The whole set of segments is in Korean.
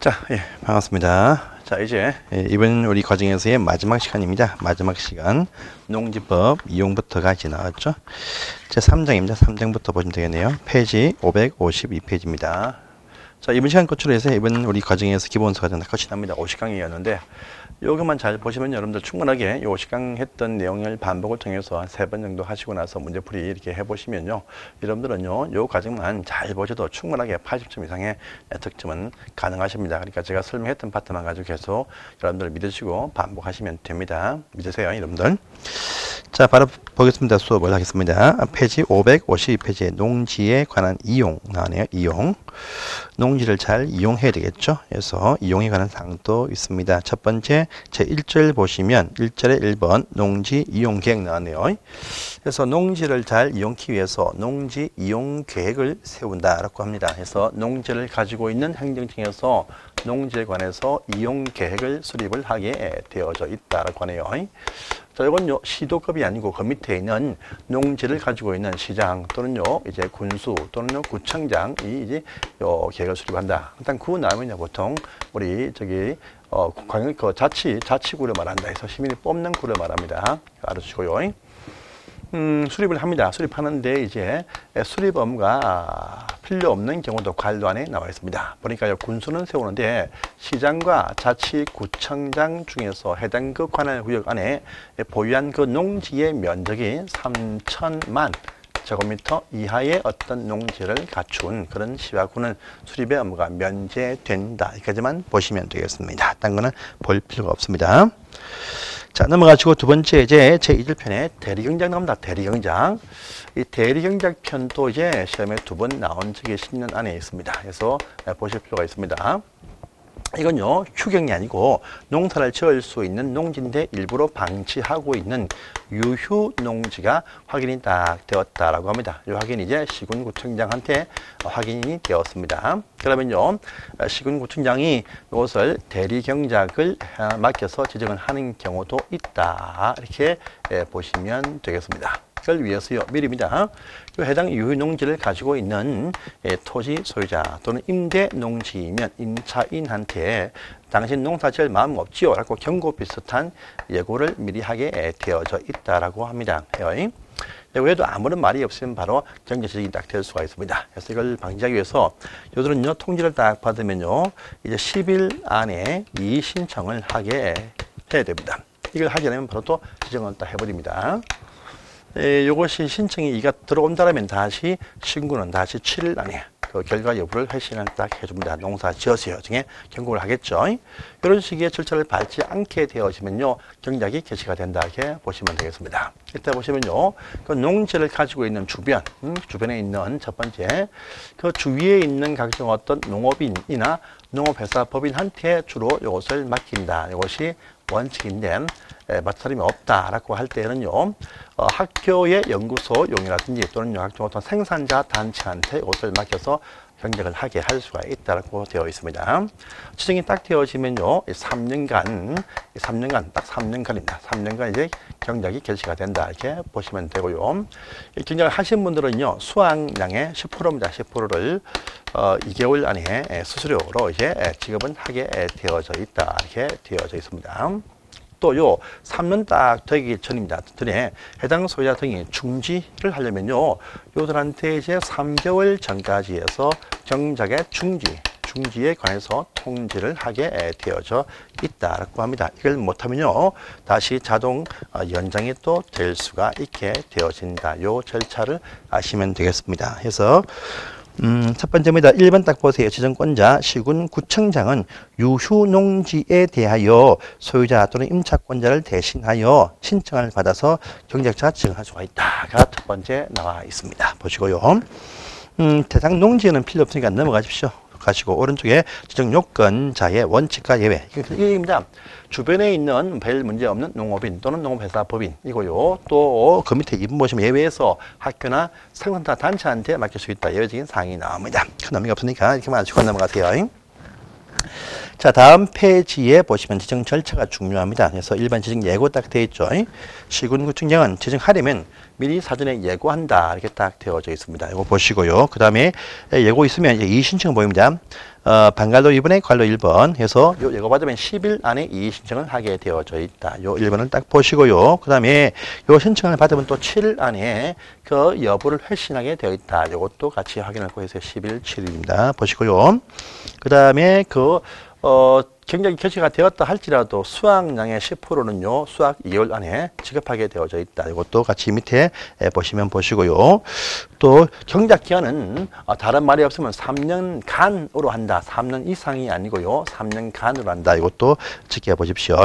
자, 반갑습니다. 자, 이제 이번 우리 과정에서의 마지막 시간입니다. 마지막 시간 농지법 이용부터가 이제 나왔죠. 제 3장입니다. 3장부터 보시면 되겠네요. 페이지 552페이지입니다. 자, 이번 시간 끝으로 해서 이번 우리 과정에서 기본서가 끝이 납니다. 50강이었는데 요것만 잘 보시면 여러분들 충분하게 요 50강 했던 내용을 반복을 통해서 한 3번 정도 하시고 나서 문제풀이 이렇게 해보시면요, 여러분들은요 요 과정만 잘 보셔도 충분하게 80점 이상의 득점은 가능하십니다. 그러니까 제가 설명했던 파트만 가지고 계속 여러분들 믿으시고 반복하시면 됩니다. 믿으세요, 여러분들. 자, 바로 보겠습니다. 수업을 하겠습니다. 페이지 552페이지에 농지에 관한 이용 나오네요. 이용. 농지를 잘 이용해야 되겠죠. 그래서 이용에 관한 사항도 있습니다. 첫 번째 제 1절 보시면 1절에 1번 농지 이용 계획 나왔네요. 그래서 농지를 잘 이용하기 위해서 농지 이용 계획을 세운다라고 합니다. 그래서 농지를 가지고 있는 행정청에서 농지에 관해서 이용 계획을 수립을 하게 되어져 있다라고 하네요. 자, 이건요 시도급이 아니고 그 밑에 있는 농지를 가지고 있는 시장 또는요 이제 군수 또는요 구청장이 이제 요 계획을 수립한다. 일단 그 다음에는 보통 우리 저기 광역 그 자치구를 말한다 해서 시민이 뽑는 구를 말합니다. 알아주시고요. 수립을 합니다. 수립하는데 이제 수립 업무가 필요 없는 경우도 관료안에 나와 있습니다. 보니까요, 군수는 세우는데 시장과 자치구청장 중에서 해당 그 관할 구역 안에 보유한 그 농지의 면적이 3,000만 제곱미터 이하의 어떤 농지를 갖춘 그런 시와구는 수립의 업무가 면제된다. 여기까지만 보시면 되겠습니다. 딴 거는 볼 필요가 없습니다. 자, 넘어가시고 두 번째 이제 제2절편에 대리경장 나옵니다. 대리경장. 이 대리경장 편도 이제 시험에 2번 나온 적이 10년 안에 있습니다. 그래서 보실 필요가 있습니다. 이건요, 휴경이 아니고 농사를 지을 수 있는 농지인데 일부러 방치하고 있는 유휴 농지가 확인이 딱 되었다라고 합니다. 이 확인이 이제 시군구청장한테 확인이 되었습니다. 그러면요, 시군구청장이 이것을 대리경작을 맡겨서 지정을 하는 경우도 있다. 이렇게 보시면 되겠습니다. 그걸 위해서요, 미리입니다. 해당 유휴농지를 가지고 있는 토지 소유자 또는 임대 농지이면 임차인한테 당신 농사 지을 마음 없지요? 라고 경고 비슷한 예고를 미리 하게 되어져 있다라고 합니다. 외에도 아무런 말이 없으면 바로 경제지적이 딱 될 수가 있습니다. 그래서 이걸 방지하기 위해서 요들은요, 통지를 딱 받으면요, 이제 10일 안에 이의 신청을 하게 해야 됩니다. 이걸 하게 되면 바로 또 지정을 딱 해버립니다. 이것이 신청이 이가 들어온다면 다시 신고는 다시 7일 안에 그 결과 여부를 회신을 딱 해줍니다. 농사 지어서요 중에 경고를 하겠죠. 이런 식의 절차를 밟지 않게 되어지면요, 경작이 개시가 된다 이렇게 보시면 되겠습니다. 이때 보시면요, 그 농지를 가지고 있는 주변에 있는 첫 번째 그 주위에 있는 각종 어떤 농업인이나 농업회사 법인한테 주로 이것을 맡긴다. 이것이 원칙인데 맡을 사람이 없다라고 할 때는요, 학교의 연구소용이라든지 또는 각종 어떤 생산자 단체한테 이것을 맡겨서 경작을 하게 할 수가 있다라고 되어 있습니다. 지정이 딱 되어지면요, 3년간 딱 3년간입니다. 3년간 이제 경작이 개시가 된다 이렇게 보시면 되고요. 경작을 하신 분들은요, 수확량의 10%입니다. 10%를 2개월 안에 수수료로 이제 지급은 하게 되어져 있다 이렇게 되어져 있습니다. 또요, 3년 딱 되기 전입니다. 전에 해당 소유자 등이 중지를 하려면요, 요들한테 이제 3개월 전까지 해서 경작의 중지에 관해서 통지를 하게 되어져 있다라고 합니다. 이걸 못하면요, 다시 자동 연장이 또 될 수가 있게 되어진다. 요 절차를 아시면 되겠습니다. 그래서 첫 번째입니다. 1번 딱 보세요. 지정권자 시군구청장은 유휴농지에 대하여 소유자 또는 임차권자를 대신하여 신청을 받아서 경작자가 지정할 수가 있다가 첫 번째 나와 있습니다. 보시고요. 대상 농지에는 필요 없으니까 넘어가십시오. 가시고 오른쪽에 지정 요건자의 원칙과 예외. 이겁니다. 주변에 있는 별 문제 없는 농업인 또는 농업회사 법인 이고요. 또 그 밑에 2번 보시면 예외에서 학교나 생산자 단체한테 맡길 수 있다. 예외적인 사항이 나옵니다. 큰 의미가 없으니까 이렇게만 하시고 넘어가세요. 자, 다음 페이지에 보시면 지정 절차가 중요합니다. 그래서 일반 지정 예고 딱 되어 있죠. 시군구청장은 지정하려면 미리 사전에 예고한다. 이렇게 딱 되어져 있습니다. 이거 보시고요. 그 다음에 예고 있으면 이제 이의신청 보입니다. 방관로 2번에 관로 1번 해서 요 예고 받으면 10일 안에 이의 신청을 하게 되어져 있다. 요 1번을 딱 보시고요. 그 다음에 요 신청을 받으면 또 7일 안에 그 여부를 회신하게 되어 있다. 요것도 같이 확인할 거 해서 10일, 7일입니다. 보시고요. 그 다음에 경력이 개시가 되었다 할지라도 수확량의 10%는요, 수확 2개월 안에 지급하게 되어져 있다. 이것도 같이 밑에 보시면 보시고요. 또 경작 기간은 다른 말이 없으면 3년간으로 한다. 3년 이상이 아니고요. 3년간으로 한다. 이것도 지켜보십시오.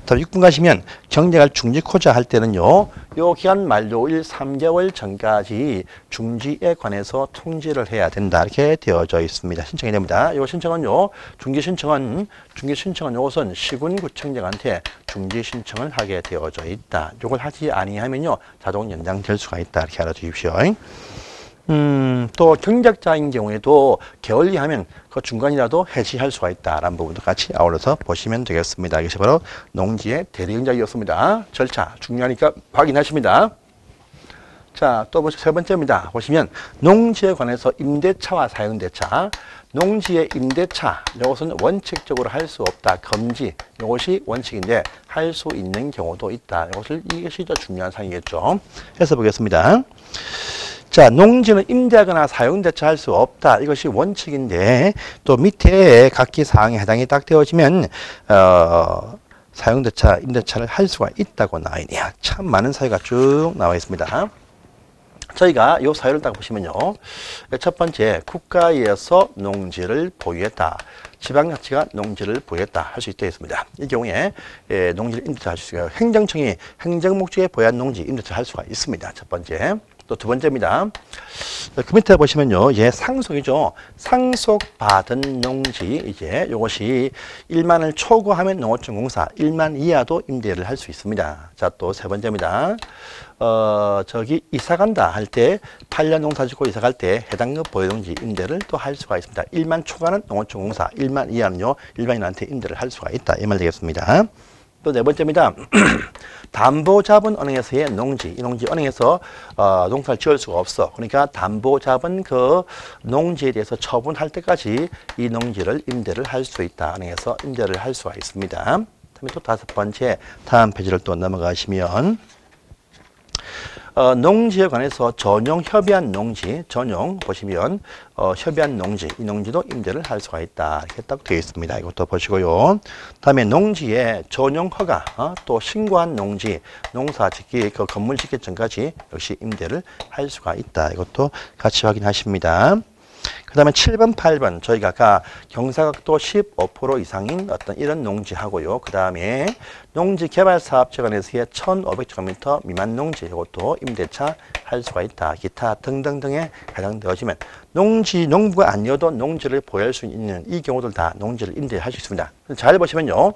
다음 6분 가시면 경작을 중지코자 할 때는요, 요 기간 만료일 3개월 전까지 중지에 관해서 통지를 해야 된다. 이렇게 되어져 있습니다. 신청이 됩니다. 요 신청은요, 중지 신청은 요것은 시군구청장한테 중지 신청을 하게 되어져 있다. 요걸 하지 아니하면요, 자동 연장될 수가 있다. 이렇게 알아두십시오. 또 경작자인 경우에도 게을리하면 그 중간이라도 해지할 수가 있다라는 부분도 같이 아울러서 보시면 되겠습니다. 이것이 바로 농지의 대리경작이었습니다. 절차 중요하니까 확인하십니다. 자, 또 세 번째입니다. 보시면 농지에 관해서 임대차와 사용대차. 농지의 임대차, 이것은 원칙적으로 할 수 없다. 금지. 이것이 원칙인데 할 수 있는 경우도 있다. 이것이 더 중요한 사항이겠죠. 해서 보겠습니다. 자, 농지는 임대하거나 사용대차할 수 없다. 이것이 원칙인데 또 밑에 각기 사항에 해당이 딱 되어지면 사용대차, 임대차를 할 수가 있다고 나와 있네요. 참 많은 사유가 쭉 나와 있습니다. 저희가 이 사유를 딱 보시면요. 첫 번째, 국가에서 농지를 보유했다. 지방자치가 농지를 보유했다. 할 수 있다 했습니다. 이 경우에 농지를 임대차 할 수 있어요. 행정청이 행정목적에 보유한 농지 임대차 할 수가 있습니다. 첫 번째. 또 두 번째입니다. 그 밑에 보시면요. 이제 상속이죠. 상속받은 농지, 이제 이것이 1만을 초과하면 농어촌공사, 1만 이하도 임대를 할 수 있습니다. 자, 또 세 번째입니다. 이사 간다 할 때, 8년 농사 짓고 이사 갈 때 해당급 보유농지 임대를 또 할 수가 있습니다. 1만 초과는 농어촌공사, 1만 이하는요, 일반인한테 임대를 할 수가 있다. 이 말 되겠습니다. 또 네 번째입니다. 담보잡은 은행에서의 농지, 이 농지 은행에서 농사를 지을 수가 없어. 그러니까 담보잡은 그 농지에 대해서 처분할 때까지 이 농지를 임대를 할 수 있다. 은행에서 임대를 할 수가 있습니다. 다음에 또 다섯 번째, 다음 페이지를 또 넘어가시면 농지에 관해서 전용 협의한 농지, 전용 보시면 협의한 농지, 이 농지도 임대를 할 수가 있다. 이렇게 딱 되어 있습니다. 이것도 보시고요. 다음에 농지에 전용 허가, 또 신고한 농지, 농사 짓기, 그 건물 짓기 전까지 역시 임대를 할 수가 있다. 이것도 같이 확인하십니다. 그 다음에 7번, 8번 저희가 아까 경사각도 15% 이상인 어떤 이런 농지 하고요. 그 다음에 농지개발사업체 간에서의 1,500제곱미터 미만 농지 이것도 임대차 할 수가 있다. 기타 등등등에 해당되어지면 농부가 아니어도 농지를 보유할 수 있는 이 경우들 다 농지를 임대할 수 있습니다. 잘 보시면요.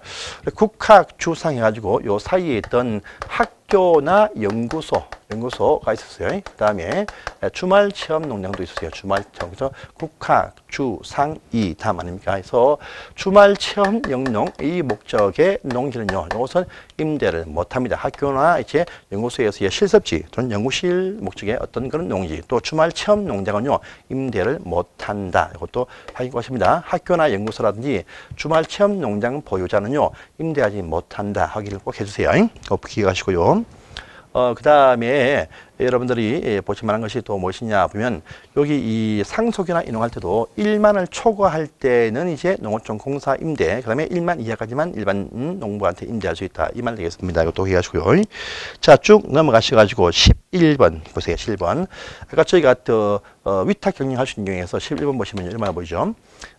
국학, 주상 해가지고 요 사이에 있던 학교나 연구소가 있었어요. 그 다음에 주말 체험 농장도 있었어요. 주말 체험. 그래서 국학, 주, 상, 이 다음 아닙니까? 그래서 주말 체험 영농 이 목적의 농지는요. 이것은 임대를 못합니다. 학교나 이제 연구소에서의 실습지 또는 연구실 목적의 어떤 그런 농지 또 주말 체험 농장은요. 임대를 못한다. 이것도 확인하십니다. 학교나 연구소라든지 주말 체험 농장 보유자는요. 임대하지 못한다. 확인을 꼭 해주세요. 꼭 기억하시고요. 그 다음에 여러분들이 보실 만한 것이 또 무엇이냐 보면 여기 이 상속이나 인용할 때도 1만을 초과할 때는 이제 농어촌 공사 임대, 그 다음에 1만 이하까지만 일반 농부한테 임대할 수 있다. 이 말 되겠습니다. 이것도 기억하시고요. 자, 쭉 넘어가셔가지고 11번 보세요. 11번. 아까 저희가 위탁 경영할 수 있는 경우에서 11번 보시면 얼마나 보이죠?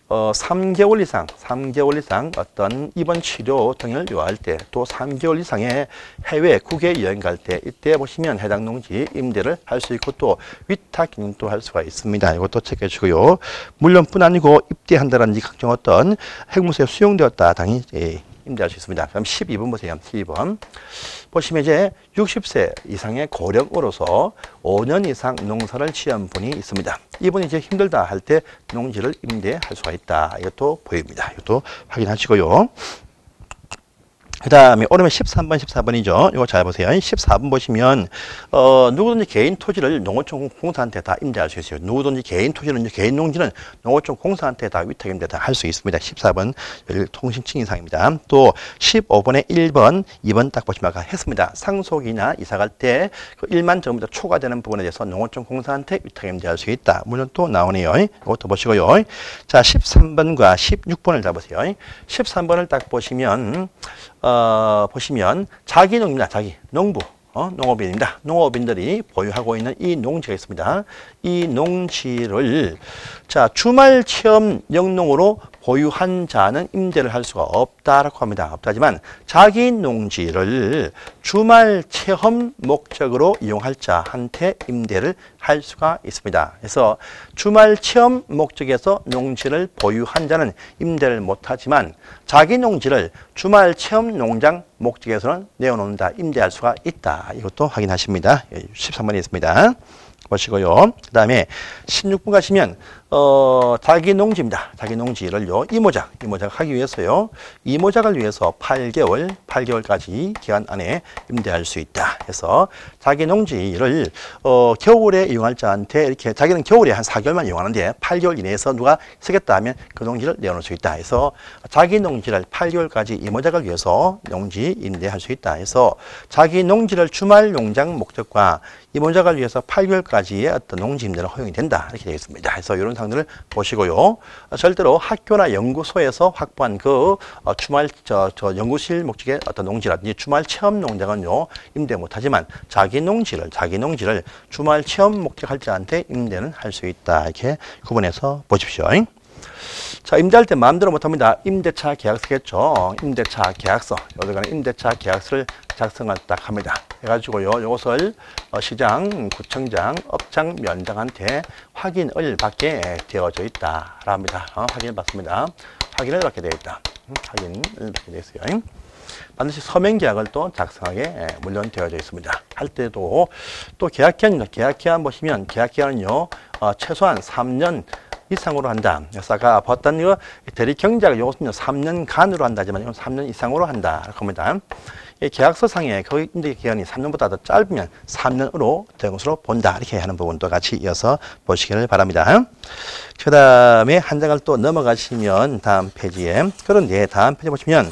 3개월 이상 어떤 입원 치료 등을 요할 때 또 3개월 이상의 해외 국외 여행 갈 때 이때 보시면 해당 농지 임대를 할 수 있고 또 위탁 경영도 할 수가 있습니다. 이것도 체크해 주고요. 물론뿐 아니고 입대한다든지 각종 어떤 핵무소에 수용되었다. 당연히 임대할 수 있습니다. 그럼 12번 보세요. 12번. 보시면 이제 60세 이상의 고령으로서 5년 이상 농사를 지은 분이 있습니다. 이분이 이제 힘들다 할 때 농지를 임대할 수가 있다. 이것도 보입니다. 이것도 확인하시고요. 그 다음에 오르면 13번, 14번이죠. 이거 잘 보세요. 14번 보시면, 누구든지 개인 토지를 농어촌 공사한테 다 임대할 수 있어요. 누구든지 개인 토지는, 개인 농지는 농어촌 공사한테 다 위탁 임대 다 할 수 있습니다. 14번, 통신층 이상입니다. 또 15번에 1번, 2번 딱 보시면 아까 했습니다. 상속이나 이사갈 때 그 1만 전부터 초과되는 부분에 대해서 농어촌 공사한테 위탁 임대할 수 있다. 물론 또 나오네요. 이것도 보시고요. 자, 13번과 16번을 잡으세요. 13번을 딱 보시면, 보시면 자기 농입니다. 자기 농부, 농업인입니다. 농업인들이 보유하고 있는 이 농지가 있습니다. 이 농지를 자 주말 체험 영농으로 보유한 자는 임대를 할 수가 없다라고 합니다. 없다지만 자기 농지를 주말 체험 목적으로 이용할 자한테 임대를 할 수가 있습니다. 그래서 주말 체험 목적에서 농지를 보유한 자는 임대를 못하지만 자기 농지를 주말 체험 농장 목적에서는 내어놓는다, 임대할 수가 있다. 이것도 확인하십니다. 13번에 있습니다. 보시고요. 그 다음에 16분 가시면 자기 농지입니다. 자기 농지를요 이모작 하기 위해서요 이모작을 위해서 8개월까지 기간 안에 임대할 수 있다. 해서 자기 농지를 겨울에 이용할 자한테 이렇게 자기는 겨울에 한 4개월만 이용하는데 8개월 이내에서 누가 쓰겠다 하면 그 농지를 내어놓을 수 있다. 해서 자기 농지를 8개월까지 이모작을 위해서 농지 임대할 수 있다. 해서 자기 농지를 주말 농장 목적과 이모작을 위해서 8개월까지의 어떤 농지 임대는 허용이 된다. 이렇게 되어 있습니다. 그래서 이런 사항들을 보시고요. 절대로 학교나 연구소에서 확보한 그 주말 연구실 목적의 어떤 농지라든지 주말 체험 농장은요 임대 못하지만 자기 농지를 주말 체험 목적 할자한테 임대는 할 수 있다. 이렇게 구분해서 보십시오. 자, 임대할 때 마음대로 못합니다. 임대차 계약서겠죠. 임대차 계약서. 여기는 임대차 계약서를 작성을 딱 합니다. 해가지고요, 이것을 시장, 구청장, 업장, 면장한테 확인을 받게 되어져 있다. 합니다. 확인을 받습니다. 확인을 받게 되어 있다. 확인을 받게 되어 있어요. 반드시 서명 계약을 또 작성하게 물론 되어져 있습니다. 할 때도 또 계약기한 보시면 계약기한은요, 최소한 3년 이상으로 한다. 그래서 아까 봤던 이거 대리 경제가 이것은요 3년간으로 한다지만 이건 3년 이상으로 한다. 겁니다. 이 계약서상에 그 임대 기간이 3년보다 더 짧으면 3년으로 된 것으로 본다. 이렇게 하는 부분도 같이 이어서 보시기를 바랍니다. 그 다음에 한 장을 또 넘어가시면 다음 페이지에 그런데 다음 페이지 보시면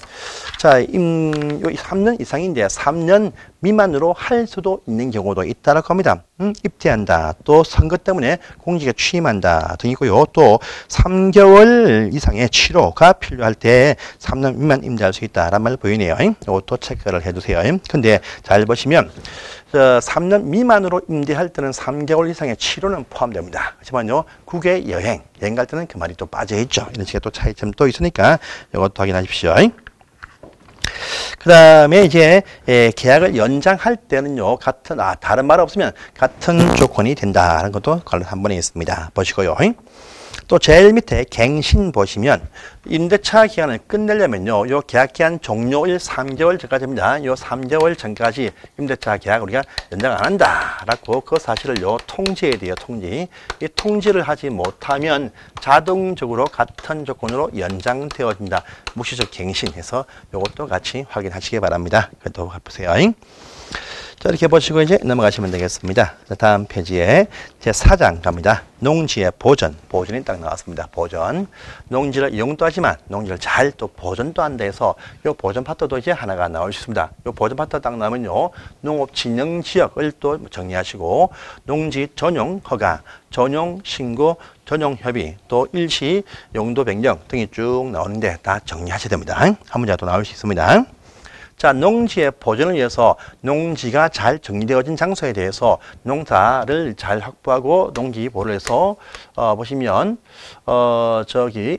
자, 3년 이상인데 3년 미만으로 할 수도 있는 경우도 있다라고 합니다. 입대한다. 또 선거 때문에 공직에 취임한다 등이고요. 또 3개월 이상의 치료가 필요할 때 3년 미만 임대할 수 있다라는 말 보이네요. 이것도 체크를 해두세요. 근데 잘 보시면 3년 미만으로 임대할 때는 3개월 이상의 치료는 포함됩니다. 하지만요, 국외 여행 갈 때는 그 말이 또 빠져있죠. 이런 식의 또 차이점이 또 있으니까 이것도 확인하십시오. 그 다음에 이제 계약을 연장할 때는요, 다른 말 없으면 같은 조건이 된다는 것도 관련 한 번에 있습니다. 보시고요. 또 제일 밑에 갱신 보시면 임대차 기간을 끝내려면요, 요 계약 기간 종료일 3개월 전까지입니다. 요 3개월 전까지 임대차 계약 우리가 연장 안 한다라고 그 사실을 통지해야 돼요. 통지. 이 통지를 하지 못하면 자동적으로 같은 조건으로 연장되어진다. 묵시적 갱신해서 요것도 같이 확인하시기 바랍니다. 그것도 보세요. 자, 이렇게 보시고 이제 넘어가시면 되겠습니다. 자, 다음 페이지에 제 4장 갑니다. 농지의 보전이 딱 나왔습니다. 보전. 농지를 이용도 하지만 농지를 잘 또 보전도 한다 해서 이 보전 파트도 이제 하나가 나올 수 있습니다. 이 보전 파트 딱 나오면요, 농업 진영 지역을 또 정리하시고 농지 전용 허가, 전용 신고, 전용 협의, 또 일시 용도 변경 등이 쭉 나오는데 다 정리하셔야 됩니다. 한 문제가 또 나올 수 있습니다. 자, 농지의 보전을 위해서 농지가 잘 정리되어진 장소에 대해서 농사를 잘 확보하고 농지 보호를 해서 보시면 저기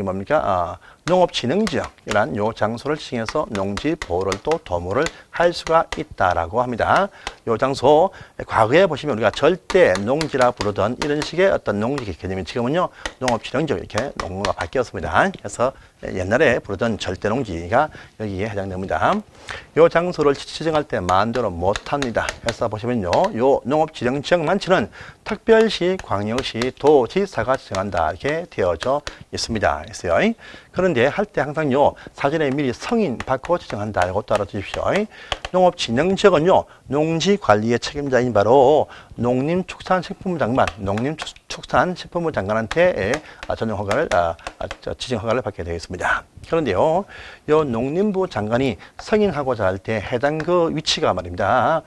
뭡니까? 농업진흥지역이란 요 장소를 지정해서 농지 보호를 또 도모를 할 수가 있다라고 합니다. 요 장소 과거에 보시면 우리가 절대 농지라 부르던 이런 식의 어떤 농지 개념이 지금은요 농업진흥지역 이렇게 용어가 바뀌었습니다. 그래서 옛날에 부르던 절대 농지가 여기에 해당됩니다. 요 장소를 지정할 때 마음대로 못합니다. 그래서 보시면요 요 농업지정지역만치는 특별시, 광역시, 도지사가 지정한다 이렇게 되어져 있습니다. 있어요. 그런데 할 때 항상요 사전에 미리 승인 받고 지정한다. 이것도 알아두십시오. 농업진흥지역은요 농지 관리의 책임자인 바로 농림축산식품부 장관, 농림축산식품부 장관한테 전용 허가를 지정 허가를 받게 되겠습니다. 그런데요, 요 농림부 장관이 승인하고자 할 때 해당 그 위치가 말입니다.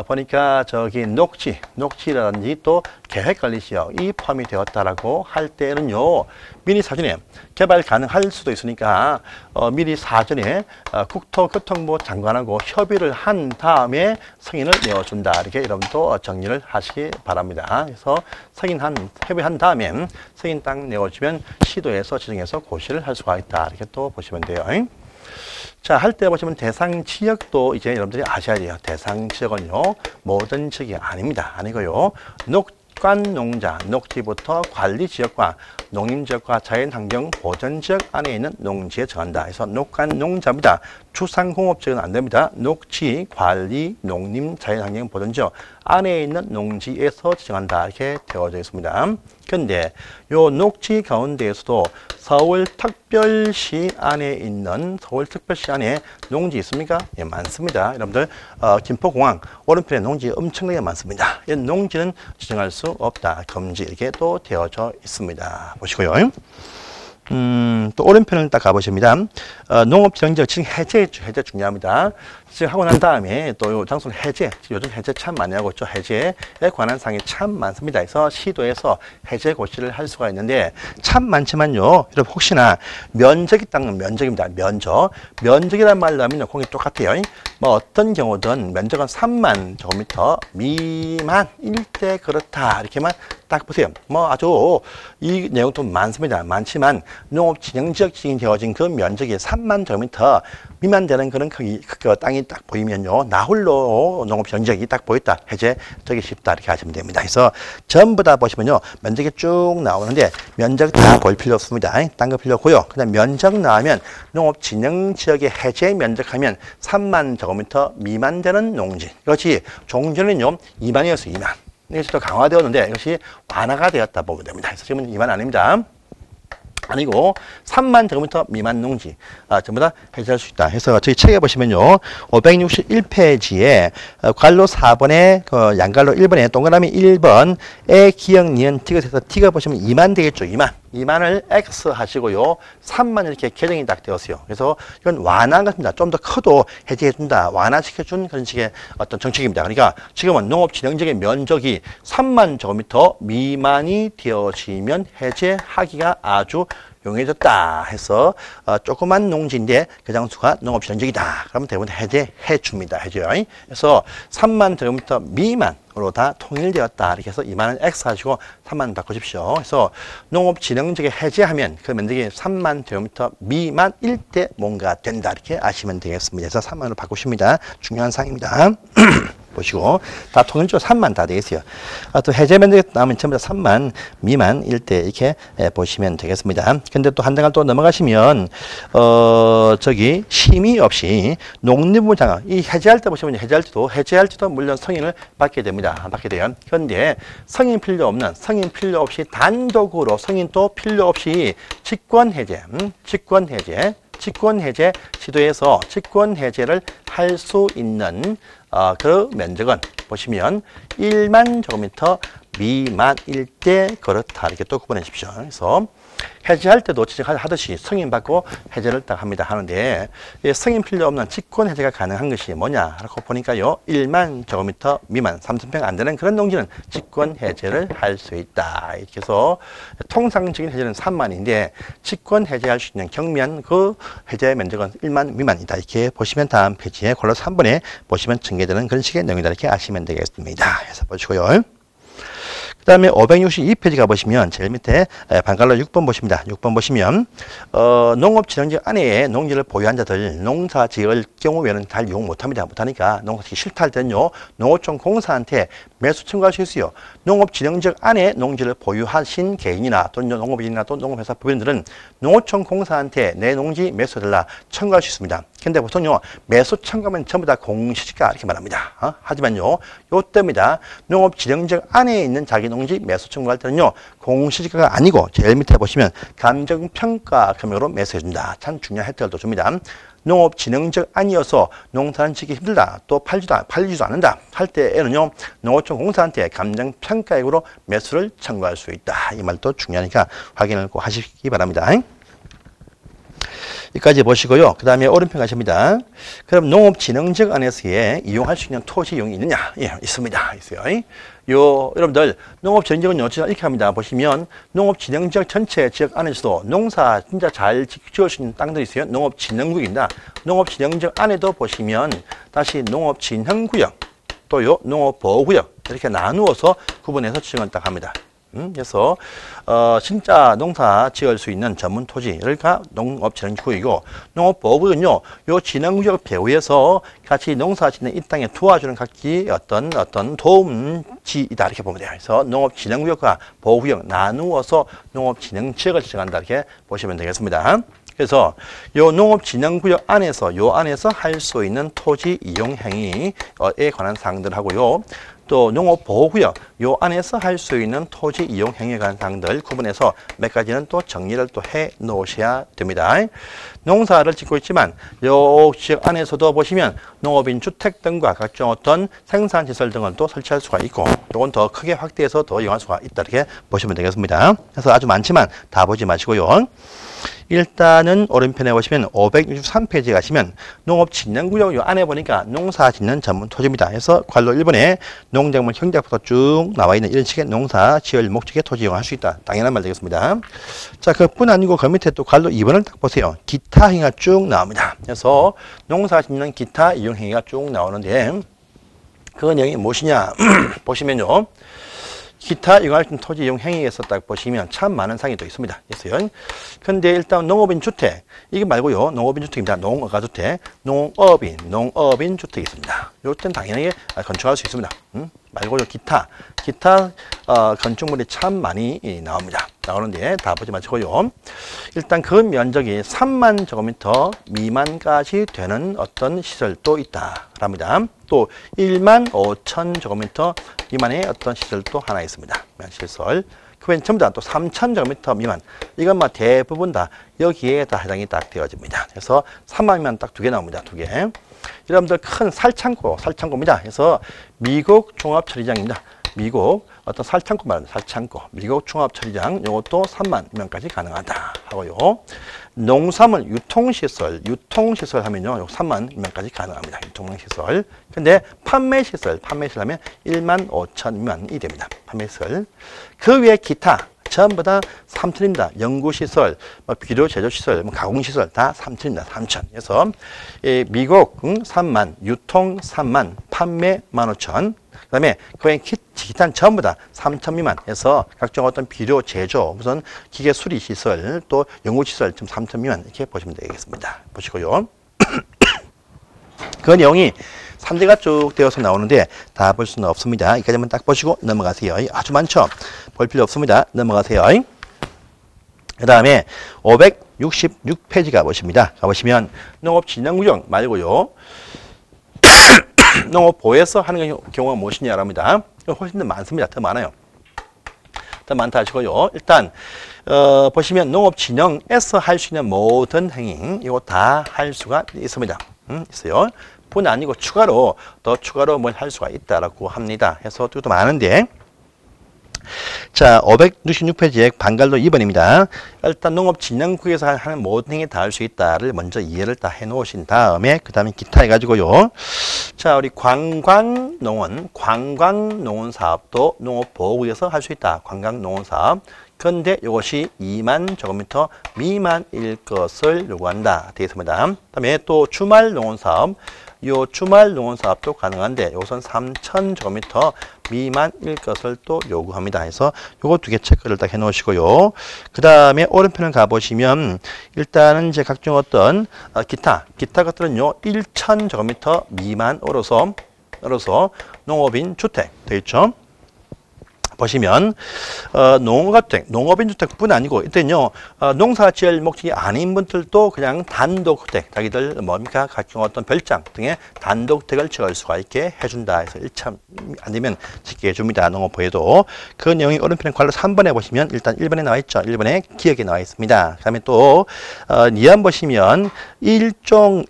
보니까 저기 녹지라든지 또 계획관리지역이 포함이 되었다라고 할 때는요, 미리 사전에 개발 가능할 수도 있으니까 미리 사전에 국토교통부 장관하고 협의를 한 다음에 승인을 내어준다. 이렇게 여러분도 정리를 하시기 바랍니다. 그래서 협의한 다음에 승인 딱 내어주면 시도에서 지정해서 고시를 할 수가 있다. 이렇게 또 보시면 돼요. 자, 할 때 보시면 대상 지역도 이제 여러분들이 아셔야 돼요. 대상 지역은요, 모든 지역이 아닙니다. 아니고요. 녹관농자, 녹지부터 관리지역과 농림지역과 자연환경보전지역 안에 있는 농지에 정한다. 그래서 녹관농자입니다. 추상공업지역은 안 됩니다. 녹지, 관리, 농림, 자연환경보전지역 안에 있는 농지에서 지정한다. 이렇게 되어져 있습니다. 그런데 요 녹지 가운데에서도 서울특별시 안에 있는 서울특별시 안에 농지 있습니까? 예, 많습니다. 여러분들 김포공항 오른편에 농지 엄청나게 많습니다. 이 농지는 지정할 수 없다. 금지 이렇게 또 되어져 있습니다. 보시고요. 또 오른편을 딱 가보십니다. 농업지정지역 지금 해제 중요합니다. 지정하고 난 다음에 또 요 장소는 해제, 요즘 해제 참 많이 하고 있죠. 해제에 관한 사항이 참 많습니다. 그래서 시도에서 해제 고시를 할 수가 있는데 참 많지만요. 여러분 혹시나 면적이 닦는 면적입니다. 면적이란 말로 하면 공이 똑같아요. 뭐 어떤 경우든 면적은 3만 제곱미터 미만일 때 그렇다. 이렇게만 딱 보세요. 뭐 아주 이 내용도 많습니다. 많지만 농업진흥지역 지정되어진 그 면적이 3만 제곱미터 미만 되는 그런 크기, 그 땅이 딱 보이면요. 나홀로 농업진흥지역이 딱 보였다. 해제되기 쉽다. 이렇게 하시면 됩니다. 그래서 전부 다 보시면요. 면적이 쭉 나오는데 면적 다 볼 필요 없습니다. 딴 거 필요 없고요. 그다음 면적 나오면 농업진흥지역의 해제 면적하면 3만 제곱미터 미만 되는 농지. 이것이 종전에는요. 2만이었어요. 2만. 이것이 또 강화되었는데 이것이 완화가 되었다 보면 됩니다. 그래서 지금은 2만 아닙니다. 아니고 3만 제곱미터 미만 농지 전부 다 해제할 수 있다. 해서 저희 책에 보시면요. 561페이지에 괄로 4번에 양괄로 1번에 동그라미 1번에 기역, 니은, 티귿해서 티가 보시면 2만 되겠죠. 2만을 X 하시고요. 3만 이렇게 개정이 딱 되었어요. 그래서 이건 완화한 것입니다. 좀 더 커도 해제해준다. 완화시켜준 그런 식의 어떤 정책입니다. 그러니까 지금은 농업진흥지역의 면적이 3만 제곱미터 미만이 되어지면 해제하기가 아주 용이해졌다 해서 조그만 농지인데 그 장수가 농업진흥지역이다. 그러면 대부분 해제해 줍니다. 해줘요. 그래서 3만 제곱미터 미만으로 다 통일되었다. 이렇게 해서 2만은 X 하시고 3만 바꾸십시오. 그래서 농업진흥지역에 해제하면 그 면적이 3만 제곱미터 미만일 때 뭔가 된다. 이렇게 아시면 되겠습니다. 그래서 3만으로 바꾸십니다. 중요한 사항입니다. 보시고 다 통일적으로 3만 다 되겠어요. 또 해제 면적이 나오면 전부 다 3만 미만일 때 이렇게 보시면 되겠습니다. 근데 또 한 단계 또 넘어가시면 저기 심의 없이 농림부 장관 이 해제할 때 보시면 해제할 때도 물론 승인을 받게 됩니다. 받게 돼요. 그런데 승인 필요 없이 단독으로 승인도 필요 없이 직권 해제 시도에서 직권 해제를 할 수 있는 그 면적은 보시면 1만 제곱미터 미만일 때 그렇다. 이렇게 또 구분해 주십시오. 그래서 해제할 때도 지적하듯이 승인받고 해제를 딱 합니다. 하는데 승인 필요 없는 직권 해제가 가능한 것이 뭐냐? 라고 보니까요. 1만 제곱미터 미만 3,000평 안 되는 그런 농지는 직권 해제를 할 수 있다. 이렇게 해서 통상적인 해제는 3만인데 직권 해제할 수 있는 경미한 그 해제 면적은 1만 미만이다. 이렇게 보시면 다음 페이지에 콜로 3번에 보시면 전개되는 그런 식의 내용이다. 이렇게 아시면 되겠습니다. 해서 보시고요. 그 다음에 562페이지 가보시면 제일 밑에 방갈로 6번 보십니다. 6번 보시면 농업진흥지역 안에 농지를 보유한 자들 농사 지을 경우에는 잘 이용 못합니다. 못하니까 농사 짓기 싫다 할 때는요. 농어촌 공사한테 매수 청구할 수 있어요. 농업진흥지역 안에 농지를 보유하신 개인이나 또는 농업인이나 또 농업회사 법인들은 농어촌 공사한테 내 농지 매수해달라 청구할 수 있습니다. 근데 보통요. 매수 청구하면 전부 다 공시지가 이렇게 말합니다. 하지만요. 요때입니다. 농업진흥지역 안에 있는 자기 농지 매수 청구할 때는요. 공시지가가 아니고 제일 밑에 보시면 감정평가 금액으로 매수해준다. 참 중요한 혜택을 또 줍니다. 농업진흥지역 아니어서 농사는 짓기 힘들다. 또 팔리지도 않는다. 할 때에는요. 농어촌 공사한테 감정평가액으로 매수를 청구할 수 있다. 이 말도 중요하니까 확인을 꼭 하시기 바랍니다. 여기까지 보시고요. 그 다음에 오른편 가십니다. 그럼 농업진흥지역 안에서의 이용할 수 있는 토지 이용이 있느냐? 예, 있습니다. 있어요. 여러분들 농업진흥지역은 이렇게 합니다. 보시면 농업진흥지역 전체 지역 안에서도 농사 진짜 잘 지을 수 있는 땅들이 있어요. 농업진흥구역입니다. 농업진흥지역 안에도 보시면 다시 농업진흥구역 또 농업보호구역 이렇게 나누어서 구분해서 지정을 딱 합니다. 그래서 진짜 농사 지을 수 있는 전문 토지, 그러니까 농업진흥구역이고 농업보호구역은요, 요 진흥구역 배후에서 같이 농사 짓는 이 땅에 도와주는 각기 어떤 도움지이다 이렇게 보면 돼요. 그래서 농업진흥구역과 보호구역 나누어서 농업진흥지역을 지정한다 이렇게 보시면 되겠습니다. 그래서 요 농업진흥구역 안에서 할 수 있는 토지 이용 행위에 관한 사항들 하고요. 또 농업보호구역 요 안에서 할 수 있는 토지 이용 행위에 관한 사항들 구분해서 몇 가지는 또 정리를 또 해 놓으셔야 됩니다. 농사를 짓고 있지만 요 지역 안에서도 보시면 농업인 주택 등과 각종 어떤 생산시설 등을 또 설치할 수가 있고 요건 더 크게 확대해서 더 이용할 수가 있다 이렇게 보시면 되겠습니다. 그래서 아주 많지만 다 보지 마시고요. 일단은 오른편에 보시면 563페이지에 가시면 농업진흥구역 요 안에 보니까 농사 짓는 전문 토지입니다. 그래서 관로 1번에 농작물 형제부터 쭉 나와 있는 이런 식의 농사 지을 목적의 토지 이용할 수 있다. 당연한 말 되겠습니다. 자, 그뿐 아니고 그 밑에 또 관로 2번을 딱 보세요. 기타 행위가 쭉 나옵니다. 그래서 농사 짓는 기타 이용 행위가 쭉 나오는데 그 내용이 무엇이냐 보시면요. 기타 이용할 수 있는 토지 이용 행위에서 딱 보시면 참 많은 사항이 또 있습니다. 있어요. 근데 일단 농업인 주택, 이게 말고요. 농업인 주택입니다. 농어가주택, 농업인 주택이 있습니다. 요때는 당연히 건축할 수 있습니다. 말고요. 기타 건축물이 참 많이 나옵니다. 나오는데 다 보지 마시고요. 일단 그 면적이 3만 제곱미터 미만까지 되는 어떤 시설도 있다. 합니다. 또 1만 5천 제곱미터 미만의 어떤 시설도 하나 있습니다. 시설. 그 외엔 전부 다 또 3천 제곱미터 미만. 이건 대부분 다 여기에 다 해당이 딱 되어집니다. 그래서 3만 미만 딱 2개 나옵니다. 2개. 여러분들 큰 살창고입니다. 그래서 미국 종합처리장입니다. 미국 어떤 살창고 말합니다. 살창고. 미국 종합처리장 요것도 3만 명까지 가능하다 하고요. 농산물 유통시설 하면요. 요 3만 명까지 가능합니다. 유통시설. 근데 판매시설 하면 1만 5천 미만이 됩니다. 판매시설. 그 외에 기타 전부 다 3천입니다. 연구시설, 비료 제조시설, 가공시설 다 3천입니다. 3천. 그래서 미국 3만, 유통 3만, 판매 15,000. 그 다음에 그외 기타는 전부 다 3천 미만 해서 각종 어떤 비료 제조, 무슨 기계 수리 시설, 또 연구시설 좀 3천 미만 이렇게 보시면 되겠습니다. 보시고요. 그 내용이 3대가 쭉 되어서 나오는데 다 볼 수는 없습니다. 여기까지만 딱 보시고 넘어가세요. 아주 많죠? 볼 필요 없습니다. 넘어가세요. 그 다음에 566페이지 가보십니다. 가보시면 농업진흥구역 말고요. 농업보에서 하는 경우가 무엇이냐고 합니다. 훨씬 더 많습니다. 더 많아요. 더 많다 하시고요. 일단 보시면 농업진흥에서 할 수 있는 모든 행위 이거 다 할 수가 있습니다. 있어요. 뿐 아니고 추가로 뭘 할 수가 있다라고 합니다. 해서 또 많은데 자, 566페이지에 방갈로 2번입니다. 일단 농업진흥구역에서 하는 모든 행위 다 할 수 있다를 먼저 이해를 다 해놓으신 다음에 그 다음에 기타 해가지고요. 자, 우리 관광농원 사업도 농업보호구역에서 할 수 있다. 관광농원 사업. 그런데 이것이 2만 제곱미터 미만일 것을 요구한다. 되겠습니다. 그다음에 또 주말 농원사업, 요 주말 농원사업도 가능한데 이것은 3,000 제곱미터 미만일 것을 또 요구합니다. 해서 요거 두 개 체크를 딱 해놓으시고요. 그 다음에 오른편을 가보시면 일단은 이제 각종 어떤 기타 것들은요 1,000 제곱미터 미만으로서 농업인 주택 되겠죠. 보시면 농업인 주택뿐 아니고 이때는요 농사 지을 목적이 아닌 분들도 그냥 단독주택 자기들 뭡니까 각종 어떤 별장 등의 단독주택을 지을 수가 있게 해준다 해서 1참 안 되면 짓게 해줍니다. 농업부에도 그 내용이 오른편에 관로 3번에 보시면 일단 1번에 나와 있죠. 1번에 기억에 나와 있습니다. 그다음에 또 니안 보시면 일종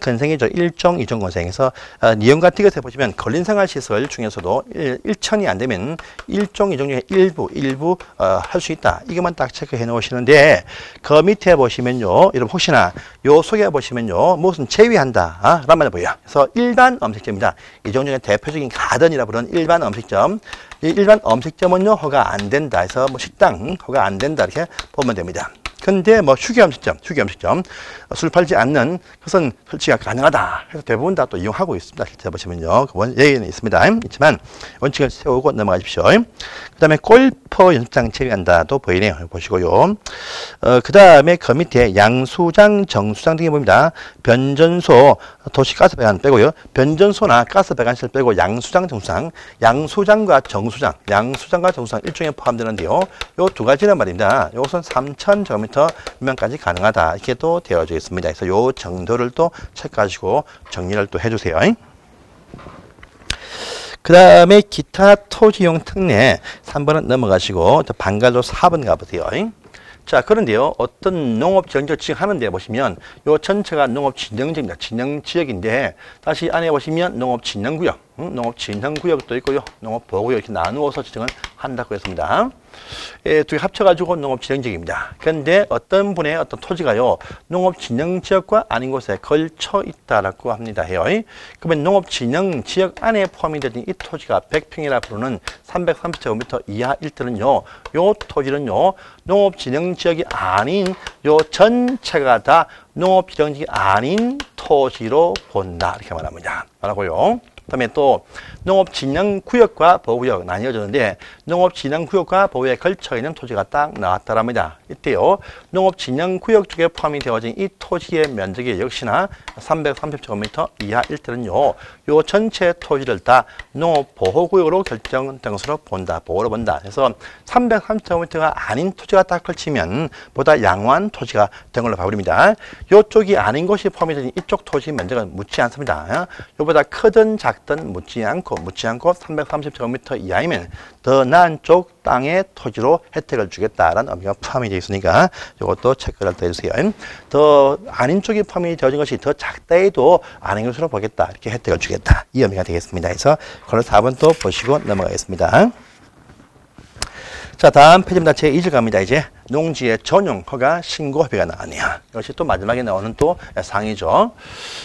근생이죠. 일종 이종 근생에서 니은 같은 것에 보시면 근린생활시설 중에서도 1천이 안 되면 일종 이종 중에 일부 할 수 있다. 이것만 딱 체크해 놓으시는데 그 밑에 보시면요. 여러분 혹시나 요 속에 보시면요. 무슨 제외한다. 라는 말이 보여요. 그래서 일반 음식점입니다. 이종 중에 대표적인 가든이라 부르는 일반 음식점. 이 일반 음식점은요. 허가 안 된다. 해서 뭐 식당 허가 안 된다. 이렇게 보면 됩니다. 근데 뭐 휴게 음식점 술 팔지 않는 것은 설치가 가능하다. 그래서 대부분 다 또 이용하고 있습니다. 실제 보시면요. 그 예외는 있습니다. 있지만 원칙을 세우고 넘어가십시오. 그 다음에 골프 연습장 제외한다도 보이네요. 보시고요. 그 다음에 그 밑에 양수장, 정수장 등이 보입니다. 변전소, 도시가스배관 빼고요. 변전소나 가스배관실 빼고 양수장, 정수장, 양수장과 정수장 일종에 포함되는데요. 요 두 가지란 말입니다. 이것은 3,000 제곱미터 미만까지 가능하다. 이렇게 또 되어져 있습니다. 그래서 요 정도를 또 체크하시고 정리를 또 해주세요. 그 다음에 기타 토지용 특례 3번은 넘어가시고 방갈로 4번 가보세요. 자, 그런데요, 어떤 농업지형지역 지정하는데 보시면, 요 전체가 농업진흥지역입니다. 진흥지역인데, 다시 안에 보시면 농업진흥구역, 농업진흥구역도 있고요, 농업보호구역 이렇게 나누어서 지정을 한다고 했습니다. 두 개 합쳐가지고 농업진흥지역입니다. 그런데 어떤 분의 어떤 토지가요, 농업진흥지역과 아닌 곳에 걸쳐 있다라고 합니다. 해요. 그러면 농업진흥지역 안에 포함이 되는 이 토지가 100평이라 부르는 330제곱미터 이하일 때는요, 요 토지는요, 농업진흥지역이 아닌 요 전체가 다 농업진흥지역이 아닌 토지로 본다. 이렇게 말합니다. 말하고요. 그다음에 또 농업진흥구역과 보호구역 나뉘어졌는데 농업진흥구역과 보호에 걸쳐있는 토지가 딱 나왔다랍니다. 이때요. 농업진흥구역 쪽에 포함이 되어진 이 토지의 면적이 역시나 330제곱미터 이하일 때는요. 요 전체 토지를 다 농업보호구역으로 결정된 것으로 본다. 보호로 본다. 그래서 330제곱미터가 아닌 토지가 딱 걸치면 보다 양호한 토지가 된 걸로 봐버립니다. 요쪽이 아닌 것이 포함이 되는 이쪽 토지 면적은 묻지 않습니다. 요보다 크든 작든 묻지 않고 330제곱미터 이하이면 더 나은 쪽 땅의 토지로 혜택을 주겠다라는 의미가 포함이 되어 있으니까 이것도 체크를 해주세요. 더 아닌 쪽이 포함이 되어진 것이 더 작다 해도 아닌 것으로 보겠다. 이렇게 혜택을 주겠다. 이 의미가 되겠습니다. 그래서 그걸 4번 또 보시고 넘어가겠습니다. 자, 다음 페이지입니다. 제2절 갑니다. 이제 농지의 전용 허가 신고 협의가 나왔네요. 이것이 또 마지막에 나오는 또 상이죠.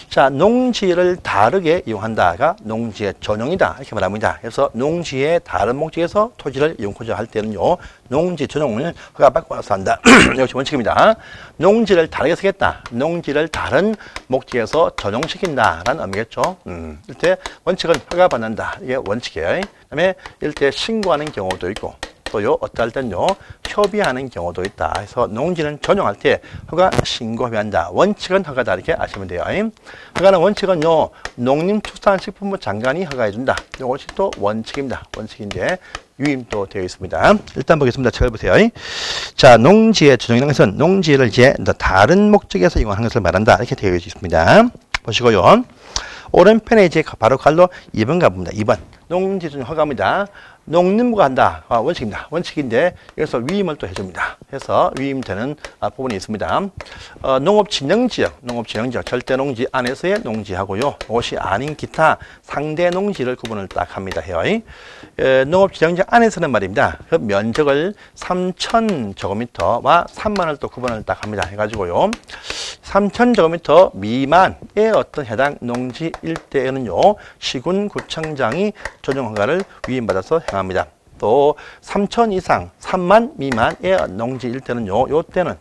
자, 농지를 다르게 이용한다가 농지의 전용이다. 이렇게 말합니다. 그래서 농지의 다른 목적에서 토지를 이용하고자 할 때는요. 농지 전용을 허가받고 와서 한다. 이것이 원칙입니다. 농지를 다르게 쓰겠다. 농지를 다른 목적에서 전용시킨다라는 의미겠죠. 이때 원칙은 허가받는다. 이게 원칙이에요. 그다음에 이때 신고하는 경우도 있고 또요, 어떨 땐요, 협의하는 경우도 있다. 그래서 농지는 전용할 때 허가 신고 협의한다. 원칙은 허가다. 이렇게 아시면 돼요. 허가는 원칙은요, 농림축산식품부 장관이 허가해준다. 이것이 또 원칙입니다. 원칙인데, 유임도 되어 있습니다. 일단 보겠습니다. 잘 보세요. 자, 농지의 전용이라는 것은 농지를 이제 다른 목적에서 이용하는 것을 말한다. 이렇게 되어 있습니다. 보시고요. 오른편에 이제 바로 갈로 2번 가봅니다. 2번. 농지 전용 허가입니다. 농림부가 한다. 원칙입니다. 원칙인데 여기서 위임을 또 해줍니다. 해서 위임되는 부분이 있습니다. 농업진흥지역, 절대 농지 안에서의 농지하고요. 이것이 아닌 기타 상대 농지를 구분을 딱 합니다. 해요. 농업진흥지역 안에서는 말입니다. 그 면적을 3,000제곱미터와 3만을 또 구분을 딱 합니다. 해가지고요. 3,000제곱미터 미만의 어떤 해당 농지 일대에는요. 시군구청장이 전용 허가를 위임받아서 행합니다. 또 3천 이상 3만 미만의 농지일 때는요. 요 때는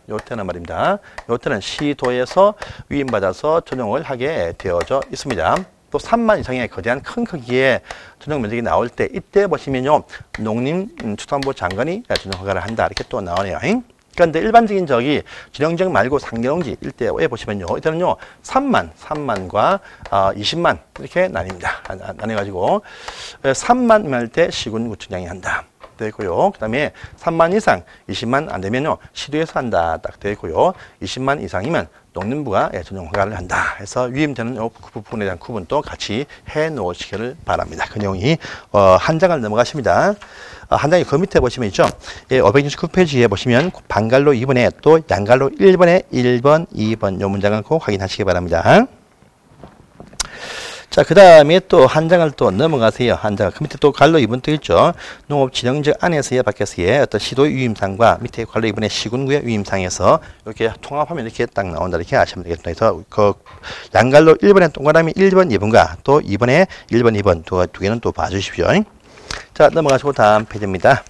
말입니다. 요 때는 시도에서 위임받아서 전용을 하게 되어져 있습니다. 또 3만 이상의 거대한 큰 크기의 전용 면적이 나올 때 이때 보시면요. 농림축산부 장관이 전용 허가를 한다 이렇게 또 나오네요. 그런데 일반적인 저기 진영지역 말고 상계농지 일대에 보시면요. 이때는요. 3만과 20만 이렇게 나뉩니다. 나뉘어가지고 3만 할 때 시군구청장이 한다. 되어 있고요. 그 다음에 3만 이상 20만 안 되면요. 시도에서 한다. 딱 되어 있고요. 20만 이상이면 농림부가 전용 허가를 한다. 해서 위임되는 그 부분에 대한 구분도 같이 해 놓으시기를 바랍니다. 그 내용이 한 장을 넘어가십니다. 한 장이 그 밑에 보시면 있죠. 569페이지에 보시면 반갈로 2번에 또 양갈로 1번에 1번, 2번 요 문장을 꼭 확인하시기 바랍니다. 자, 그 다음에 또 한 장을 또 넘어가세요. 한 장. 그 밑에 또 갈로 2번 또 있죠. 농업진흥지역 안에서의 밖에서의 어떤 시도의 위임상과 밑에 갈로 2번의 시군구의 위임상에서 이렇게 통합하면 이렇게 딱 나온다. 이렇게 아시면 되겠습니다. 그래서 그 양갈로 1번의 동그라미 1번, 2번과 또 2번에 1번, 2번 두 개는 또 봐주십시오. 자, 넘어가시고 다음 페이지입니다.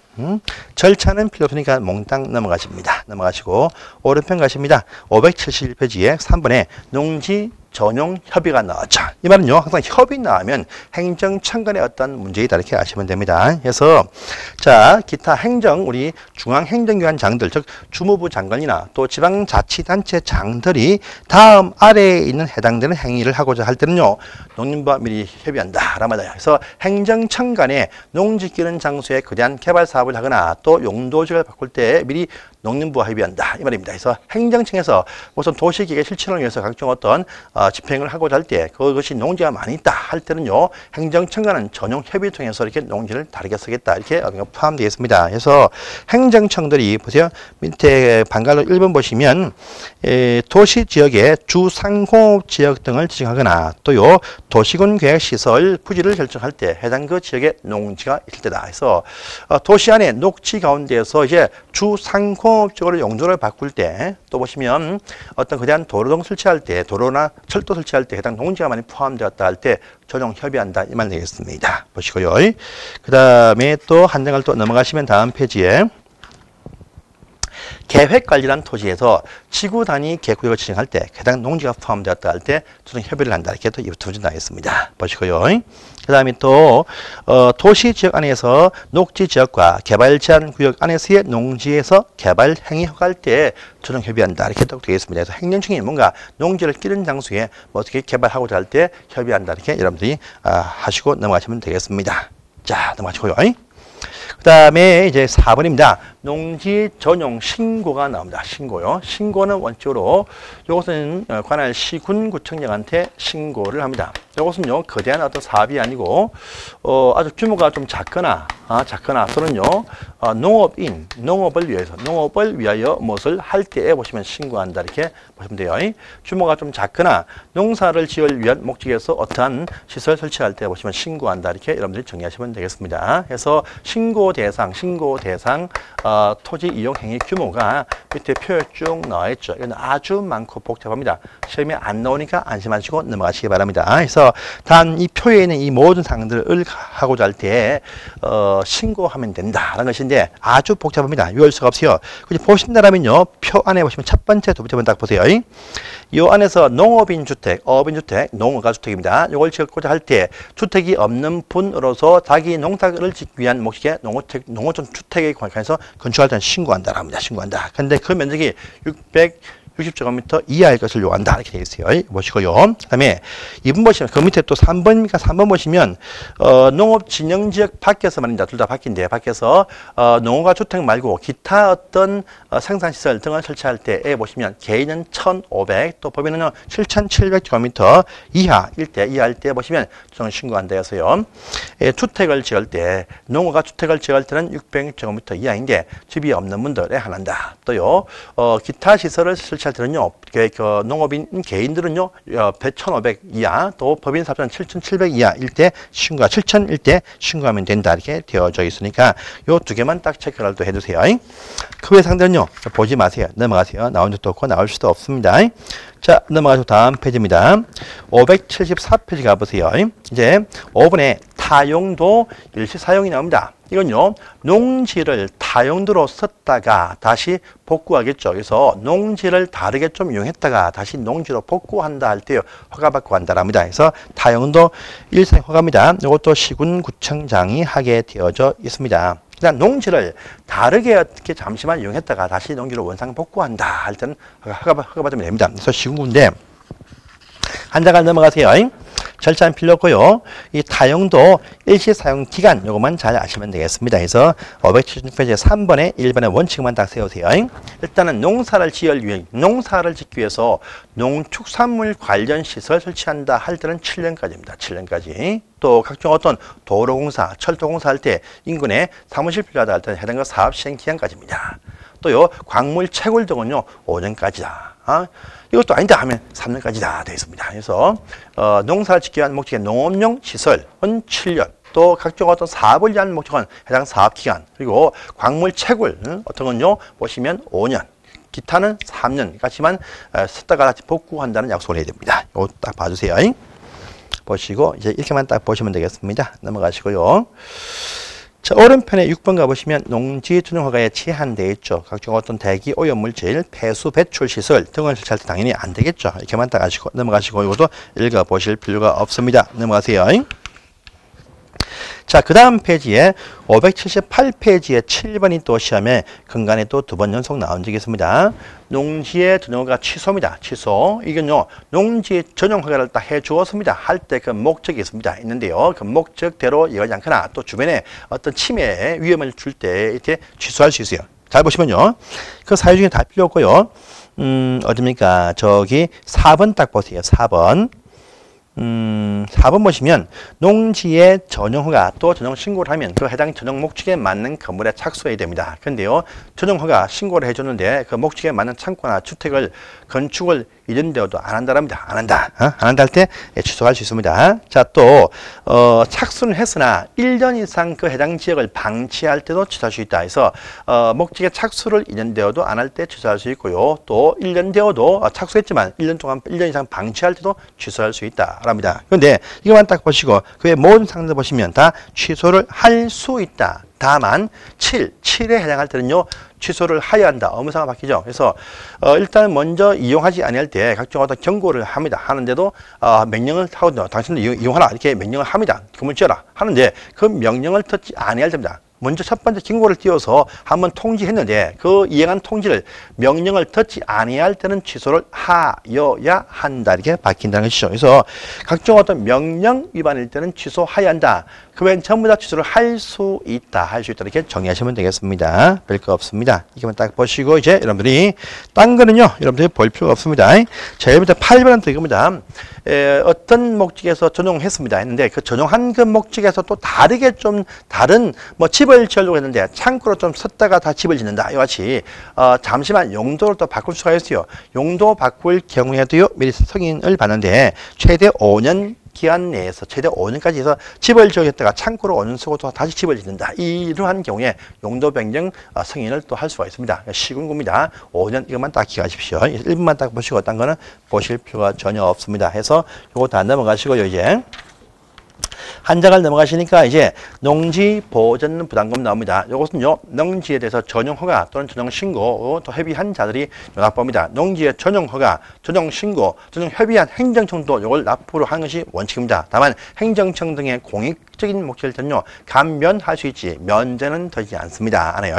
절차는 필요 없으니까 몽땅 넘어가십니다. 넘어가시고 오른편 가십니다. 571페이지에 3번에 농지 전용 협의가 나왔죠. 이 말은요, 항상 협의 나오면 행정청관의 어떤 문제이다 이렇게 아시면 됩니다. 그래서 자, 기타 행정 우리 중앙행정기관장들 즉 주무부 장관이나 또 지방자치단체 장들이 다음 아래에 있는 해당되는 행위를 하고자 할 때는요, 농림부와 미리 협의한다. 라마다. 그래서 행정청관에 농지 끼는 장소에 거대한 개발 사업을 하거나 또 용도지역을 바꿀 때 미리 농림부와 협의한다. 이 말입니다. 그래서 행정청에서 무슨 도시계획 실천을 위해서 각종 어떤 집행을 하고자 할 때 그것이 농지가 많이 있다 할 때는요. 행정청과는 전용 협의를 통해서 이렇게 농지를 다르게 쓰겠다. 이렇게 포함되어 있습니다. 그래서 행정청들이 보세요. 밑에 반갈로 1번 보시면 도시지역의 주상공업지역 등을 지정하거나 또요. 도시군계획시설 부지를 결정할 때 해당 그 지역에 농지가 있을 때다. 그래서 도시 안에 녹지 가운데에서 이제 주상공업적으로 용도를 바꿀 때 또 보시면 어떤 거대한 도로 등 설치할 때 도로나 철도 설치할 때 해당 농지가 많이 포함되었다 할 때 전용 협의한다 이 말 되겠습니다. 보시고요. 그 다음에 또 한 장을 또 넘어가시면 다음 페이지에 계획관리란 토지에서 지구 단위 계획구역을 지정할 때 해당 농지가 포함되었다 할 때 전용 협의를 한다 이렇게 또 두 문제 나겠습니다. 보시고요. 그 다음에 또 도시지역 안에서 녹지지역과 개발제한구역 안에서의 농지에서 개발 행위 허가할 때 전용 협의한다 이렇게 또 되겠습니다. 그래서 행정청이 뭔가 농지를 끼는 장소에 뭐 어떻게 개발하고자 할 때 협의한다 이렇게 여러분들이 하시고 넘어가시면 되겠습니다. 자, 넘어가시고요. 그 다음에 이제 4번입니다. 농지 전용 신고가 나옵니다. 신고요. 신고는 원칙으로 이것은 관할 시군구청장한테 신고를 합니다. 이것은요 거대한 어떤 사업이 아니고 아주 규모가 좀 작거나 또는요 농업을 위하여 무엇을 할 때에 보시면 신고한다 이렇게 보시면 돼요. 규모가 좀 작거나 농사를 지을 위한 목적에서 어떠한 시설 설치할 때 보시면 신고한다 이렇게 여러분들이 정리하시면 되겠습니다. 그래서 신고 대상 토지 이용 행위 규모가 밑에 표에 쭉 나와 있죠. 이건 아주 많고 복잡합니다. 시험에 안 나오니까 안심하시고 넘어가시기 바랍니다. 그래서 단 이 표에 있는 이 모든 사항들을 하고자 할 때 신고하면 된다라는 것인데 아주 복잡합니다. 외울 수가 없어요. 보신다라면요 표 안에 보시면 첫 번째, 두 번째 딱 보세요. 이 안에서 농업인 주택, 어업인 주택, 농어가 주택입니다. 이걸 지었고자 할 때 주택이 없는 분으로서 자기 농사를 짓기 위한 목적의 농어촌 주택에 관해서 건축할 때는 신고한다라고 합니다. 신고한다. 근데 그 면적이 660제곱미터 이하일 것을 요한다. 이렇게 되어 있어요. 보시고요. 그 다음에 2번 보시면, 그 밑에 또 3번입니까? 3번 보시면, 농업진영지역 밖에서 말입니다. 둘 다 밖인데, 밖에서, 농어가 주택 말고 기타 어떤 생산시설 등을 설치할 때에 보시면, 개인은 1,500, 또 법인은 7,700제곱미터 이하일 때 보시면, 저는 신고한다 해서요. 주택을 지을 때, 농어가 주택을 지을 때는 600제곱미터 이하인데, 집이 없는 분들에 한한다. 또요, 기타 시설을 설치할 때는요, 농업인 개인들은요, 1,500 이하, 또 법인 사업자는 7,700 이하일 때 신고가, 7,000일 때 신고하면 된다. 이렇게 되어져 있으니까, 요 두 개만 딱 체크를 또 해주세요. 그 외 상들은요, 보지 마세요. 넘어가세요. 나온 적도 없고, 나올 수도 없습니다. 자, 넘어가서 다음 페이지입니다. 574페이지 가보세요. 이제 5번에 타용도 일시사용이 나옵니다. 이건요, 농지를 타용도로 썼다가 다시 복구하겠죠. 그래서 농지를 다르게 좀 이용했다가 다시 농지로 복구한다 할 때 허가받고 한다랍니다. 그래서 타용도 일시사용 허가입니다. 이것도 시군구청장이 하게 되어져 있습니다. 그다음 농지를 다르게 어떻게 잠시만 이용했다가 다시 농지로 원상 복구한다 할 때는 허가받으면 됩니다. 그래서 시군구인데 한 장을 넘어가세요. 절차는 필요 없고요. 이 타용도 일시사용 기간 요것만 잘 아시면 되겠습니다. 그래서 576페이지 3번에 1번의 원칙만 딱 세우세요. 일단은 농사를 짓기 위해서 농축산물 관련 시설 설치한다 할 때는 7년까지입니다. 7년까지. 또 각종 어떤 도로공사, 철도공사 할 때 인근에 사무실 필요하다 할 때는 해당 사업 시행 기간까지입니다. 또요 광물 채굴 등은요 5년까지다. 이것도 아니다 하면 3년까지다 되어 있습니다. 그래서 농사를 짓기 위한 목적의 농업용 시설은 7년, 또 각종 어떤 사업을 위한 목적은 해당 사업기간, 그리고 광물 채굴 어떤 건요 보시면 5년, 기타는 3년 같지만 썼다가 다시 복구한다는 약속을 해야 됩니다. 이거 딱 봐주세요. 보시고 이제 이렇게만 딱 보시면 되겠습니다. 넘어가시고요. 자, 오른편에 6번 가보시면 농지 전용 허가에 제한되어 있죠. 각종 어떤 대기 오염 물질, 폐수 배출 시설 등을 설치할 때 당연히 안 되겠죠. 이렇게만 딱 아시고 넘어가시고 이것도 읽어보실 필요가 없습니다. 넘어가세요. 자, 그 다음 페이지에 578페이지에 7번이 또 시험에 근간에 또 2번 연속 나온 적이 있습니다. 농지의 전용허가 취소입니다. 취소. 이건요, 농지 전용허가를 딱 해주었습니다. 할 때 그 목적이 있습니다. 있는데요. 그 목적대로 이어가지 않거나 또 주변에 어떤 침해 위험을 줄 때 이렇게 취소할 수 있어요. 잘 보시면요. 그 사유 중에 다 필요 없고요. 어딥니까? 저기 4번 딱 보세요. 4번. 4번 보시면 농지의 전용허가 또 전용신고를 하면 그 해당 전용 목적에 맞는 건물에 착수해야 됩니다. 그런데요, 전용허가 신고를 해줬는데 그 목적에 맞는 창고나 주택을 건축을 이런데도 안 한다랍니다. 안 한다. 안 한다 할 때 취소할 수 있습니다. 자, 또 착수는 했으나 1년 이상 그 해당 지역을 방치할 때도 취소할 수 있다. 해서 목적에 착수를 2년 되어도 안 할 때 취소할 수 있고요. 또 1년 되어도 착수했지만 1년 이상 방치할 때도 취소할 수 있다. 랍니다. 그런데 이것만 딱 보시고 그의 모든 상황들 보시면 다 취소를 할 수 있다. 다만 7에 해당할 때는요 취소를 하여야 한다. 의무사가 바뀌죠. 그래서 일단 먼저 이용하지 아니할 때 각종 어떤 경고를 합니다. 하는데도 명령을 하거든요. 당신도 이용하라 이렇게 명령을 합니다. 건물 지어라 하는데 그 명령을 듣지 아니할 때입니다. 먼저 첫 번째 경고를 띄워서 한번 통지했는데 그 이행한 통지를 명령을 듣지 아니할 때는 취소를 하여야 한다. 이렇게 바뀐다는 것이죠. 그래서 각종 어떤 명령 위반일 때는 취소하여야 한다. 그 외엔 전부 다 취소를 할 수 있다. 할 수 있다. 이렇게 정리하시면 되겠습니다. 별거 없습니다. 이것만 딱 보시고 이제 여러분들이 딴 거는요. 여러분들이 볼 필요가 없습니다. 제일 먼저 8번은 또 이겁니다. 어떤 목적에서 전용했습니다 했는데 그 전용한 그 목적에서 또 다르게 좀 다른 뭐 집을 지으려고 했는데 창고로 좀 썼다가 다 집을 짓는다. 이와 같이 잠시만 용도를 또 바꿀 수가 있어요. 용도 바꿀 경우에도요. 미리 승인을 받는데 최대 5년 기한 내에서 최대 5년까지 해서 집을 지었다가 창고로 5년 쓰고 또 다시 집을 짓는다. 이러한 경우에 용도 변경 승인을 또 할 수가 있습니다. 시군구입니다. 5년 이것만 딱 기억하십시오. 1분만 딱 보시고 딴 거는 보실 필요가 전혀 없습니다. 해서 요거 다 넘어가시고요. 이제 한 장을 넘어가시니까 이제 농지 보전 부담금 나옵니다. 이것은요 농지에 대해서 전용 허가 또는 전용 신고 또 협의한 자들이 납부합니다. 농지의 전용 허가, 전용 신고, 전용 협의한 행정청도 이걸 납부를 하는 것이 원칙입니다. 다만 행정청 등의 공익적인 목적일 때는요 감면할 수 있지 면제는 되지 않습니다. 안 해요.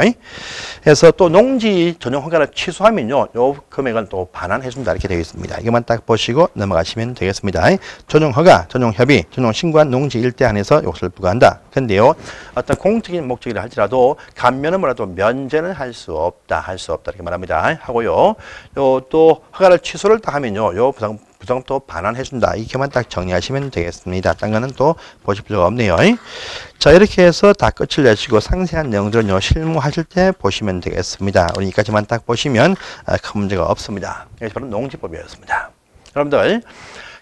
그래서 또 농지 전용 허가를 취소하면요 요 금액은 또 반환해 준다 이렇게 되어 있습니다. 이것만 딱 보시고 넘어가시면 되겠습니다. 전용 허가, 전용 협의, 전용 신고한 농지 일대 안에서 이것을 부과한다. 근데요, 어떤 공적인 목적이라 할지라도 감면은 뭐라도 면제는 할 수 없다. 할 수 없다. 이렇게 말합니다. 하고요. 또 허가를 취소를 딱 하면요. 요 부담금 또 반환해 준다. 이렇게만 딱 정리하시면 되겠습니다. 딴 거는 또 보실 필요가 없네요. 자, 이렇게 해서 다 끝을 내시고 상세한 내용들은요. 실무하실 때 보시면 되겠습니다. 우리 여기까지만 딱 보시면 큰 문제가 없습니다. 이것이 바로 농지법이었습니다. 여러분들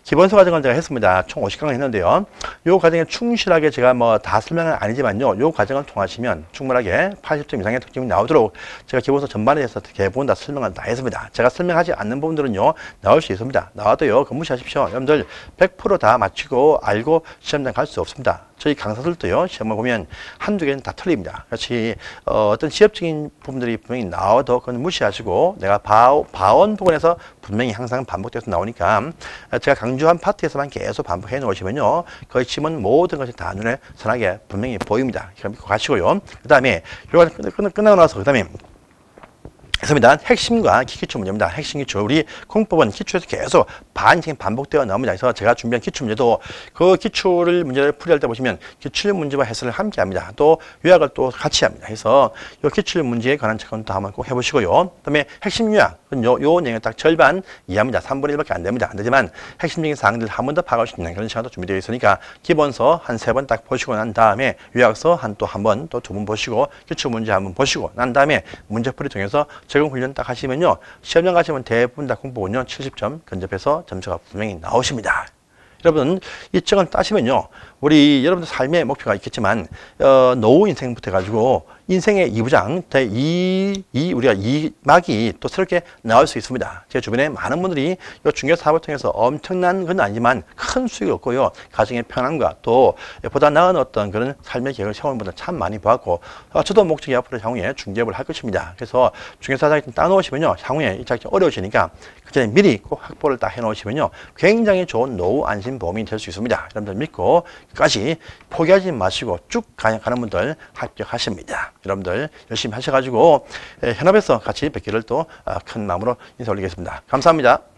기본서 과정을 제가 했습니다. 총 50강을 했는데요. 요 과정에 충실하게 제가 뭐 다 설명은 아니지만요. 요 과정을 통하시면 충분하게 80점 이상의 특징이 나오도록 제가 기본서 전반에 대해서 대부분 다 설명을 다 했습니다. 제가 설명하지 않는 부분들은요. 나올 수 있습니다. 나와도요. 무시하십시오. 여러분들 100% 다 맞추고 알고 시험장 갈 수 없습니다. 저희 강사들도요, 시험을 보면 한두 개는 다 틀립니다. 그렇지, 어떤 지엽적인 부분들이 분명히 나와도 그건 무시하시고, 내가 봐온 부분에서 분명히 항상 반복돼서 나오니까, 제가 강조한 파트에서만 계속 반복해 놓으시면요, 거의 지문 모든 것이 다 눈에 선하게 분명히 보입니다. 그럼 믿고 가시고요. 그 다음에, 이거 끝나고 나서, 그 다음에, 그렇습니다. 핵심과 기초 문제입니다. 핵심 기초. 우리 공법은 기초에서 계속 반씩 반복되어 나옵니다. 그래서 제가 준비한 기초 문제도 그 기초를 문제를 풀이할 때 보시면 기출 문제와 해설을 함께 합니다. 또 요약을 또 같이 합니다. 그래서 이 기출 문제에 관한 책은 또 한번 꼭 해보시고요. 그다음에 핵심 요약. 요 내용을 딱 절반 이해합니다. 3분의 1밖에 안 됩니다. 안 되지만 핵심적인 사항들 한 번 더 파악할 수 있는 그런 시간도 준비되어 있으니까 기본서 한 3번 딱 보시고 난 다음에 요약서 한 번 또 2번 보시고 기출 문제 한번 보시고 난 다음에 문제풀이 통해서 적용 훈련 딱 하시면요. 시험장 가시면 대부분 다 공부는요. 70점 근접해서 점수가 분명히 나오십니다. 여러분 이 책을 따시면요. 우리 여러분들 삶의 목표가 있겠지만 노후 인생부터 해가지고 인생의 2부장, 우리가 2막이 또 새롭게 나올 수 있습니다. 제 주변에 많은 분들이 이 중개 사업을 통해서 엄청난 건 아니지만 큰 수익을 얻고요. 가정의 편안과 또 보다 나은 어떤 그런 삶의 계획을 세우는 분들 참 많이 보았고 저도 목적이 앞으로 향후에 중개업을 할 것입니다. 그래서 중개사 자격증 따놓으시면요. 향후에 이 자격증 어려우시니까 그 전에 미리 꼭 확보를 딱 해놓으시면요. 굉장히 좋은 노후 안심보험이 될 수 있습니다. 여러분들 믿고 끝까지 포기하지 마시고 쭉 가는 분들 합격하십니다. 여러분들 열심히 하셔가지고 현업에서 같이 뵙기를 또 큰 마음으로 인사 올리겠습니다. 감사합니다.